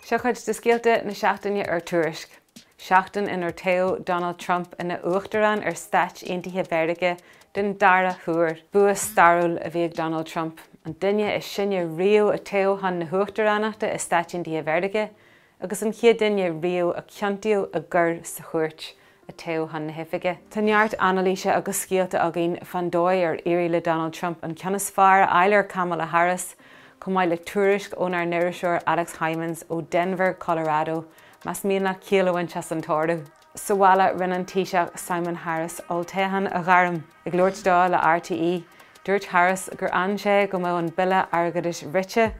Seo chuid de scéalta na seachtaine ar tuairisc. Seachtain inar taobh Donald Trump ina uachtarán ar Stáit Aontaithe Mheiriceá den dara thuair. Bua starúil a bhí ag Donald Trump. An duine is sinne riamh a taobh han na huachtaránachta is Stáit Aontaithe Mheiriceá, agus an chéad duine riamh a ceantaíodh a gur sa chuairt a taobh han na hoifige. Tá neart Annalise agus scéalta agén fan dóigh ar éirí le Donald Trump an ceannas fearr eilear Kamala Harris chomh maith le tuairisc ón ar neireaseoir Alex Hyman ó Denver, Colorado, mas mína céalhain se an tórdú. Sa bhaile rinnean Taoiseach Simon Harris oltéhan a gharm ag Lord Dá le RTE. Dúirt Harris gur ansé go mbeadh an bille airgeadais rite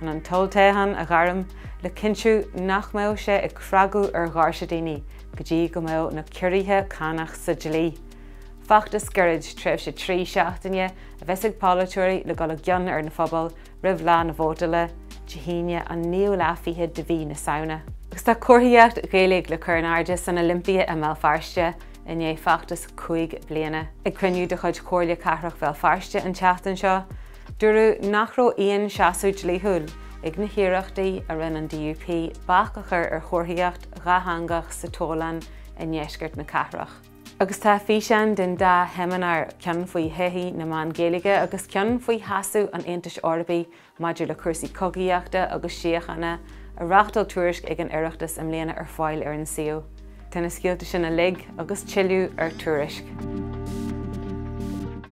an an toltéhan a gharm le cinsú nach mbeadh sé ag creagú ar gharsa daoine go dtí go mbeadh na cuirtithe canach sa dlí. Fachtas gurrid tréimh sé trí seachtaine a bheits ag pálatúirí le go gcionn ar na phobal roimh lá na bhótaile, dehíine an níomh-leathmhíthe de bhí na saona. Agus tá cuairthaíocht géalaigh le chur an airde san Olympia a Belfast in é fachtas 5 bliana. Ag cruinniú de chuid comhairle cathrach Belfast an teachtain seo, dúrú nach raibh aon seasú dlíthúil ag na hiarachtaí a rinn an DUP bachachar ar chomhairthaíocht gathangach sa tólan in neisgurt na cathrach. Agus tá físean den dá hemanar ceann faoi heithí na man géalaige agus ceann faoi hasú an Aontais Orbaí maididir le cursaí cogaíochta agus siochanna a reachtal tuairisc ag an iireachtas am léana ar fáil ar an saoil. Tá na scéalta sin a lig agus chiiliú ar tuairisc.